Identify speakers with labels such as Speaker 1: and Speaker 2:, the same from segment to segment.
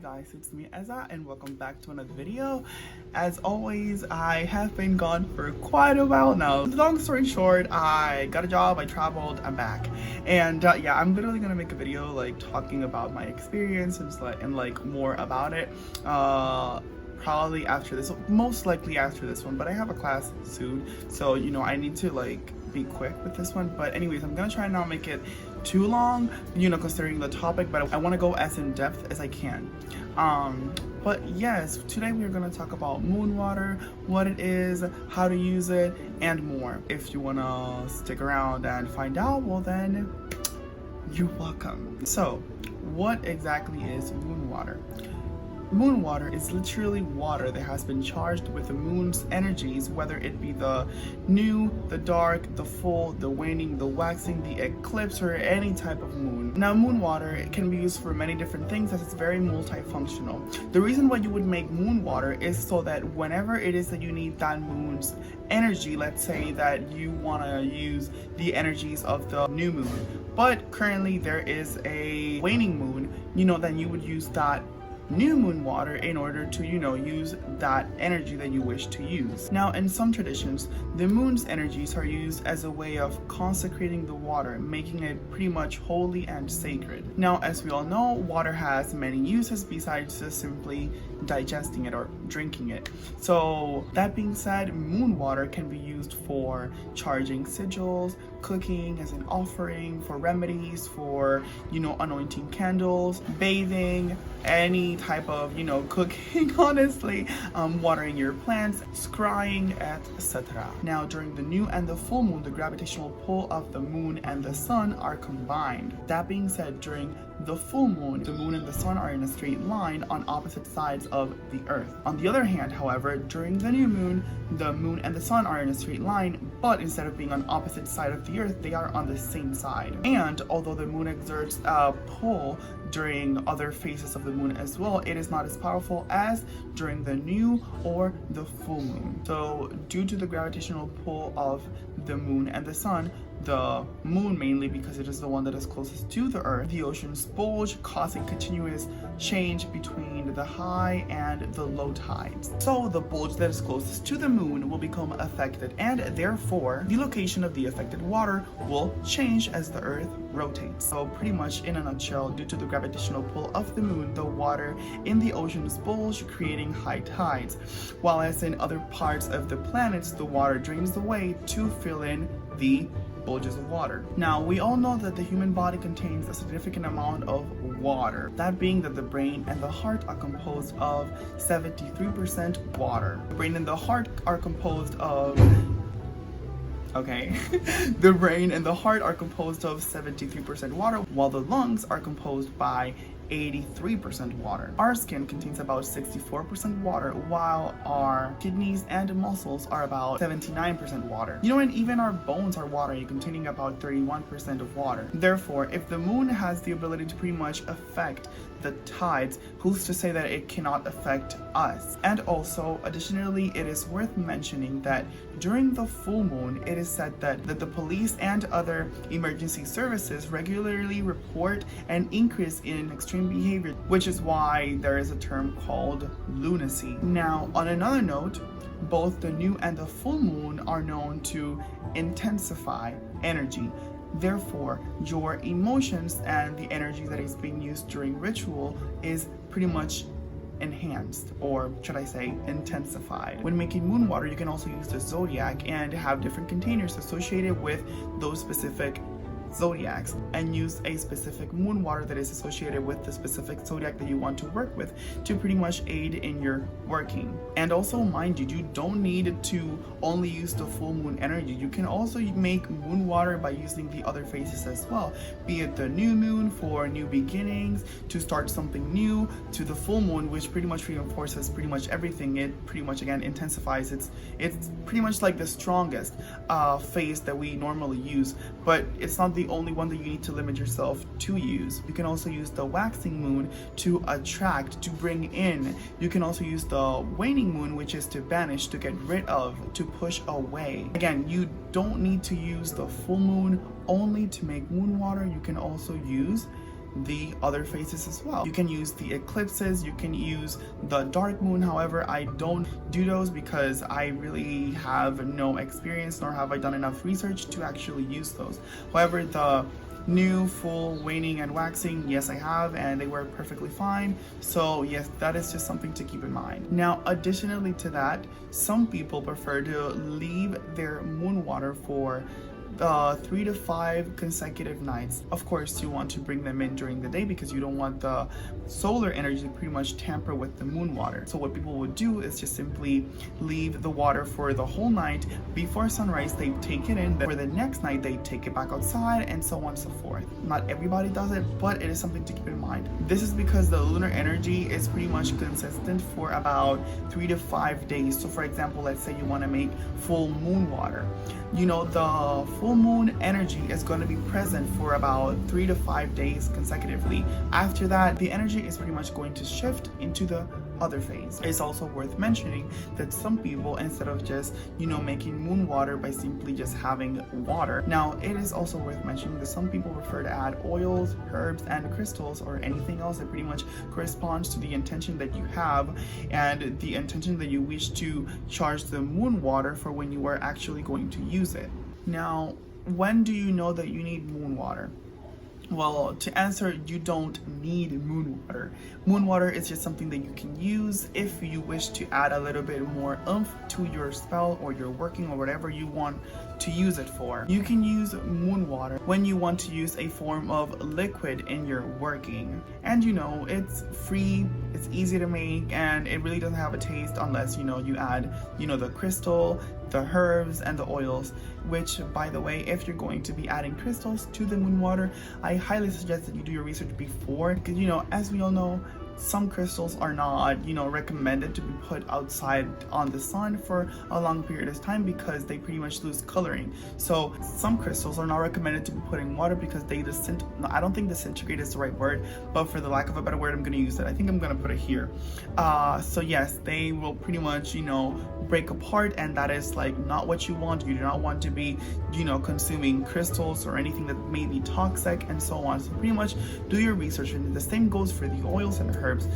Speaker 1: guys, it's me Eza and welcome back to another video. As always, I have been gone for quite a while now. Long story short, I got a job, I traveled, I'm back. And yeah, I'm literally gonna make a video like talking about my experiences and more about it. Probably after this, most likely after this one, but I have a class soon, so you know I need to like be quick with this one. But anyways, I'm gonna try not make it too long, you know, considering the topic, but I want to go as in depth as I can. But yes, today we're going to talk about moon water, what it is, how to use it, and more. If you want to stick around and find out, well then you're welcome. So what exactly is moon water? Moon water is literally water that has been charged with the moon's energies, whether it be the new, the dark, the full, the waning, the waxing, the eclipse, or any type of moon. Now, moon water can be used for many different things as it's very multifunctional. The reason why you would make moon water is so that whenever it is that you need that moon's energy, let's say that you want to use the energies of the new moon, but currently there is a waning moon, you know, then you would use that new moon water in order to, you know, use that energy that you wish to use. Now, in some traditions, the moon's energies are used as a way of consecrating the water, making it pretty much holy and sacred. Now, as we all know, water has many uses besides just simply digesting it or drinking it. So that being said, moon water can be used for charging sigils, cooking as an offering, for remedies, for, you know, anointing candles, bathing, any type of, you know, cooking, honestly, watering your plants, scrying, etc. Now, during the new and the full moon, the gravitational pull of the moon and the sun are combined. That being said, during the full moon, the moon and the sun are in a straight line on opposite sides of the earth. On the other hand, however, during the new moon, the moon and the sun are in a straight line, but instead of being on opposite side of the earth, they are on the same side. And although the moon exerts a pull during other phases of the moon as well, it is not as powerful as during the new or the full moon. So due to the gravitational pull of the moon and the sun, the moon mainly because it is the one that is closest to the earth, the oceans bulge, causing continuous change between the high and the low tides. So the bulge that is closest to the moon will become affected, and therefore the location of the affected water will change as the earth rotates. So pretty much in a nutshell, due to the gravitational pull of the moon, the water in the oceans bulge, creating high tides, while as in other parts of the planets, the water drains away to fill in the bulges of water. Now, we all know that the human body contains a significant amount of water, that being that the brain and the heart are composed of 73% water. The brain and the heart are composed of the brain and the heart are composed of 73% water, while the lungs are composed by 83% water. Our skin contains about 64% water, while our kidneys and muscles are about 79% water. You know, and even our bones are watery, containing about 31% of water. Therefore, if the moon has the ability to pretty much affect the tides, who's to say that it cannot affect us? And also, additionally, it is worth mentioning that during the full moon, it is said that the police and other emergency services regularly report an increase in extreme behavior, which is why there is a term called lunacy. Now, on another note, both the new and the full moon are known to intensify energy. Therefore, your emotions and the energy that is being used during ritual is pretty much enhanced, or should I say intensified. When making moon water, you can also use the zodiac and have different containers associated with those specific zodiacs, and use a specific moon water that is associated with the specific zodiac that you want to work with to pretty much aid in your working. And also, mind you, you don't need to only use the full moon energy. You can also make moon water by using the other phases as well, be it the new moon for new beginnings, to start something new, to the full moon, which pretty much reinforces pretty much everything. It pretty much again intensifies. It's pretty much like the strongest phase that we normally use, but it's not the only one that you need to limit yourself to use. You can also use the waxing moon to attract, to bring in. You can also use the waning moon, which is to banish, to get rid of, to push away. Again, you don't need to use the full moon only to make moon water. You can also use the other phases as well. You can use the eclipses, you can use the dark moon. However, I don't do those because I really have no experience, nor have I done enough research to actually use those. However, the new, full, waning, and waxing, yes, I have, and they work perfectly fine. So yes, that is just something to keep in mind. Now, additionally to that, some people prefer to leave their moon water for 3 to 5 consecutive nights. Of course, you want to bring them in during the day because you don't want the solar energy to pretty much tamper with the moon water. So what people would do is just simply leave the water for the whole night. Before sunrise, they take it in. For the next night, they take it back outside, and so on and so forth. Not everybody does it, but it is something to keep in mind. This is because the lunar energy is pretty much consistent for about 3 to 5 days. So for example, let's say you want to make full moon water. You know, the full moon energy is going to be present for about 3 to 5 days consecutively. After that, the energy is pretty much going to shift into the other phase. It's also worth mentioning that some people, instead of just, you know, making moon water by simply just having water, now it is also worth mentioning that some people prefer to add oils, herbs, and crystals, or anything else that pretty much corresponds to the intention that you have and the intention that you wish to charge the moon water for when you are actually going to use it. Now, when do you know that you need moon water? Well, to answer, you don't need moon water. Moon water is just something that you can use if you wish to add a little bit more oomph to your spell or your working or whatever you want to use it for. You can use moon water when you want to use a form of liquid in your working. And you know, it's free, it's easy to make, and it really doesn't have a taste unless, you know, you add, you know, the crystal, the herbs, and the oils. Which, by the way, if you're going to be adding crystals to the moon water, I highly suggest that you do your research before, because, you know, as we all know, some crystals are not, you know, recommended to be put outside on the sun for a long period of time because they pretty much lose coloring. So some crystals are not recommended to be put in water because they I don't think disintegrate is the right word, but for the lack of a better word, I'm going to use it. I think I'm going to put it here. So yes, they will pretty much, you know, break apart, and that is like not what you want. You do not want to be, you know, consuming crystals or anything that may be toxic and so on. So pretty much do your research, and the same goes for the oils and herbs.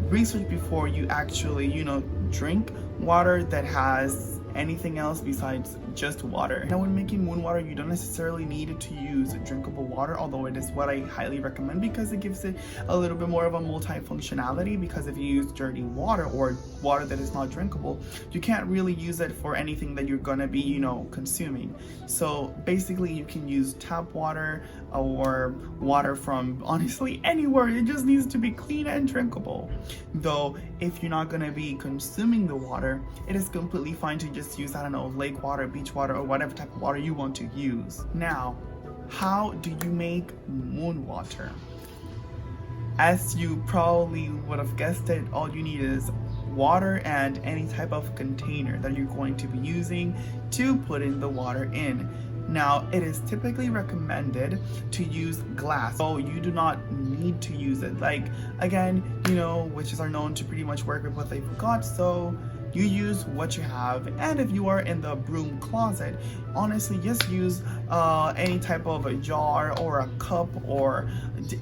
Speaker 1: Research before you actually, you know, drink water that has anything else besides just water. Now, when making moon water, you don't necessarily need to use drinkable water, although it is what I highly recommend because it gives it a little bit more of a multi-functionality. Because if you use dirty water or water that is not drinkable, you can't really use it for anything that you're gonna be, you know, consuming. So basically, you can use tap water or water from honestly anywhere. It just needs to be clean and drinkable. Though if you're not gonna be consuming the water, it is completely fine to just use, I don't know, lake water, beach water, or whatever type of water you want to use. Now, how do you make moon water? As you probably would have guessed it, all you need is water and any type of container that you're going to be using to put in the water in. Now, it is typically recommended to use glass, so you do not need to use it. Like, again, you know, witches are known to pretty much work with what they've got, so you use what you have. And if you are in the broom closet, honestly, just use any type of a jar or a cup or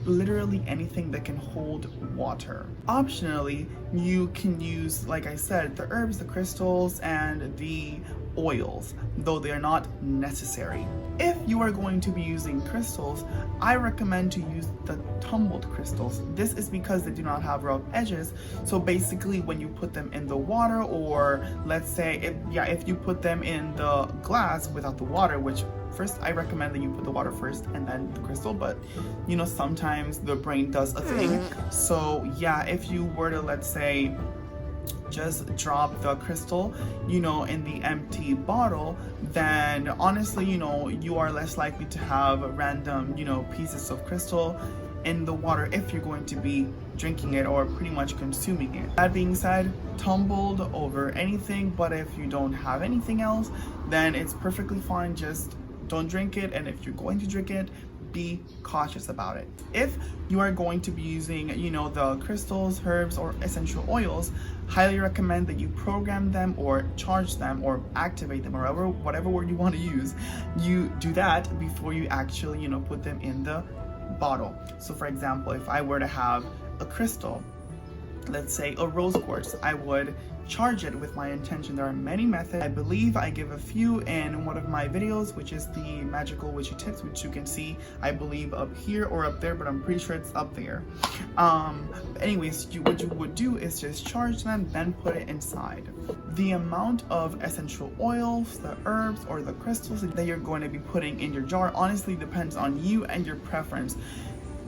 Speaker 1: literally anything that can hold water. Optionally, you can use, like I said, the herbs, the crystals, and the oils, though they are not necessary. If you are going to be using crystals, I recommend to use the tumbled crystals. This is because they do not have rough edges. So basically, when you put them in the water, or let's say if you put them in the glass without the water, which first I recommend that you put the water first and then the crystal, but you know, sometimes the brain does a thing. So yeah, if you were to, let's say, just drop the crystal, you know, in the empty bottle, then honestly, you know, you are less likely to have random, you know, pieces of crystal in the water if you're going to be drinking it or pretty much consuming it. That being said, tumbled over anything, but if you don't have anything else, then it's perfectly fine. Just don't drink it, and if you're going to drink it, be cautious about it. If you are going to be using, you know, the crystals, herbs, or essential oils, highly recommend that you program them or charge them or activate them, or whatever word you want to use. You do that before you actually, you know, put them in the bottle. So for example, if I were to have a crystal, let's say a rose quartz, I would charge it with my intention. There are many methods. I believe I give a few in one of my videos, which is the magical witchy tips, which you can see, I believe, up here or up there, but I'm pretty sure it's up there. Anyways, what you would do is just charge them, then put it inside. The amount of essential oils, the herbs, or the crystals that you're going to be putting in your jar honestly depends on you and your preference.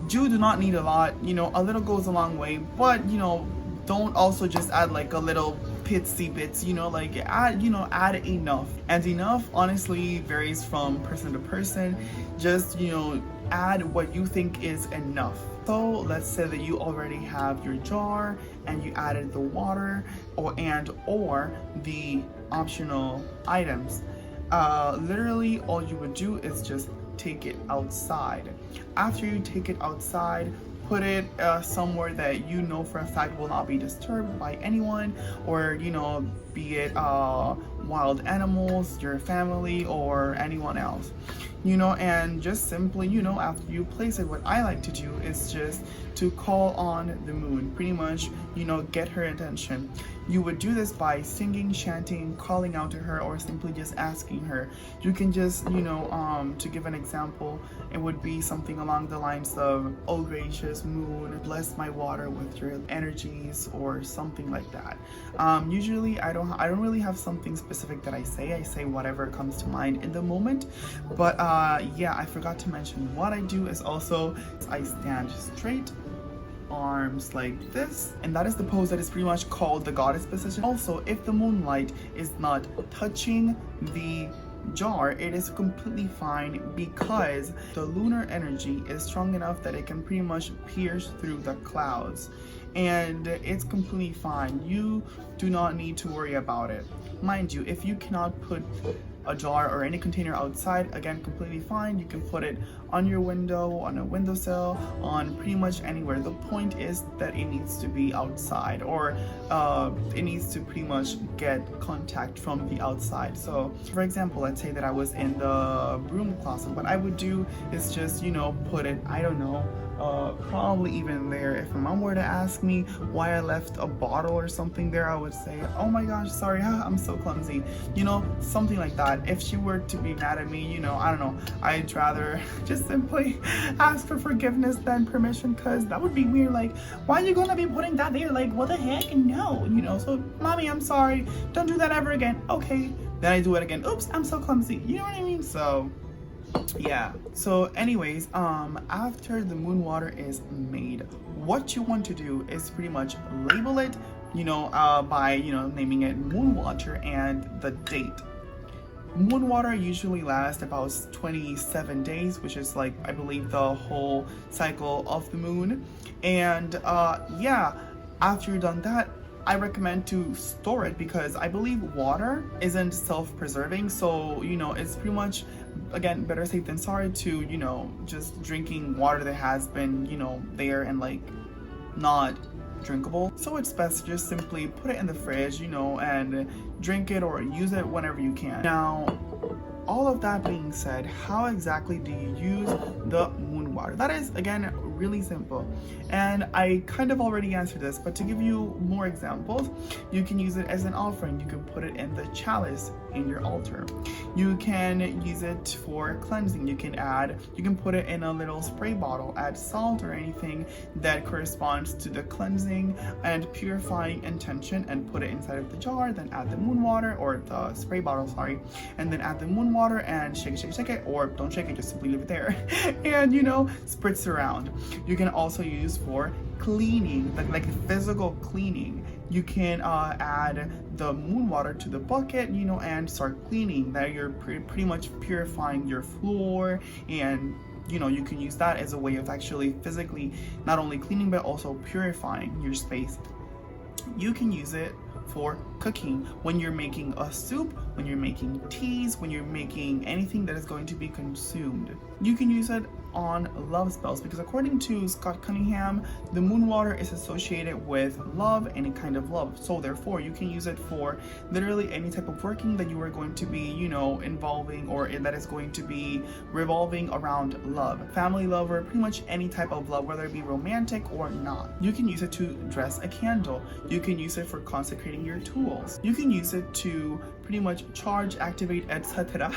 Speaker 1: You do not need a lot, you know, a little goes a long way, but you know, don't also just add like a little pitsy bits, you know, like add enough. And enough honestly varies from person to person. Just, you know, add what you think is enough. So let's say that you already have your jar and you added the water or the optional items. Literally all you would do is just take it outside. After you take it outside, put it somewhere that you know for a fact will not be disturbed by anyone, or you know, be it wild animals, your family, or anyone else, you know. And just simply, you know, after you place it, what I like to do is just to call on the moon, pretty much, you know, get her attention. You would do this by singing, chanting, calling out to her, or simply just asking her. You can just, you know, to give an example, it would be something along the lines of, "Oh gracious moon, bless my water with your energies," or something like that. Usually I don't really have something specific that I say whatever comes to mind in the moment. But yeah, I forgot to mention what I do is also I stand straight, arms like this, and that is the pose that is pretty much called the goddess position. Also, if the moonlight is not touching the jar, it is completely fine, because the lunar energy is strong enough that it can pretty much pierce through the clouds, and it's completely fine. You do not need to worry about it. Mind you, if you cannot put a jar or any container outside, again, completely fine. You can put it on your window, on a windowsill, on pretty much anywhere. The point is that it needs to be outside, or it needs to pretty much get contact from the outside. So for example, let's say that I was in the broom closet. What I would do is just, you know, put it, I don't know, probably even there. If my mom were to ask me why I left a bottle or something there, I would say, "Oh my gosh, sorry, I'm so clumsy," you know, something like that. If she were to be mad at me, you know, I don't know, I'd rather just simply ask for forgiveness than permission, because that would be weird. Like, why are you gonna be putting that there? Like, what the heck? No, you know. So, "Mommy, I'm sorry, don't do that ever again." Okay, then I do it again. "Oops, I'm so clumsy," you know what I mean? So yeah. So anyways, after the moon water is made, what you want to do is pretty much label it, you know, by, you know, naming it moon water and the date. Moon water usually lasts about 27 days, which is like, I believe, the whole cycle of the moon. And yeah, after you've done that, I recommend to store it, because I believe water isn't self-preserving. So, you know, it's pretty much, again, better safe than sorry to, you know, just drinking water that has been, you know, there and like not drinkable. So it's best to just simply put it in the fridge, you know, and drink it or use it whenever you can. Now, all of that being said, how exactly do you use the moon water? That is, again, really simple. And I kind of already answered this, but to give you more examples, you can use it as an offering. You can put it in the chalice in your altar. You can use it for cleansing. You can put it in a little spray bottle, add salt or anything that corresponds to the cleansing and purifying intention, and put it inside of the jar. Then add the moon water, or the spray bottle, sorry, and then add the moon water and shake it, or don't shake it, just simply leave it there and, you know, spritz around. You can also use for cleaning, like physical cleaning. You can add the moon water to the bucket, you know, and start cleaning. That you're pretty much purifying your floor, and you know, you can use that as a way of actually physically not only cleaning but also purifying your space. You can use it for cooking, when you're making a soup, when you're making teas, when you're making anything that is going to be consumed. You can use it on love spells, because according to Scott Cunningham, the moon water is associated with love, any kind of love. So therefore you can use it for literally any type of working that you are going to be, you know, involving, or that is going to be revolving around love, family love, or pretty much any type of love, whether it be romantic or not. You can use it to dress a candle. You can use it for consecrating your tools. You can use it to pretty much charge, activate, etc.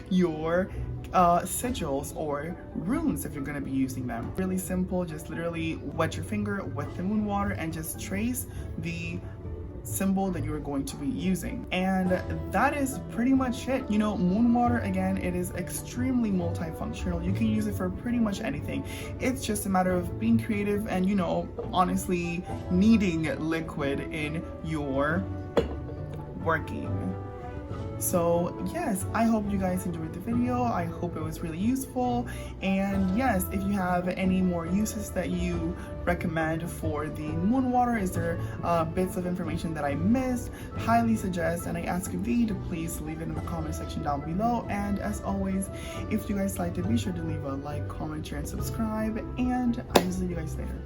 Speaker 1: your sigils or runes if you're going to be using them. Really simple, just literally wet your finger with the moon water and just trace the symbol that you're going to be using, and that is pretty much it. You know, moon water, again, it is extremely multifunctional. You can use it for pretty much anything. It's just a matter of being creative and, you know, honestly needing liquid in your working. So yes, I hope you guys enjoyed the video. I hope it was really useful, and yes, if you have any more uses that you recommend for the moon water, is there bits of information that I missed, highly suggest, and I ask V to please leave it in the comment section down below. And as always, if you guys liked it, be sure to leave a like, comment, share, and subscribe, and I'll see you guys later.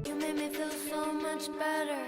Speaker 2: You made me feel so much better.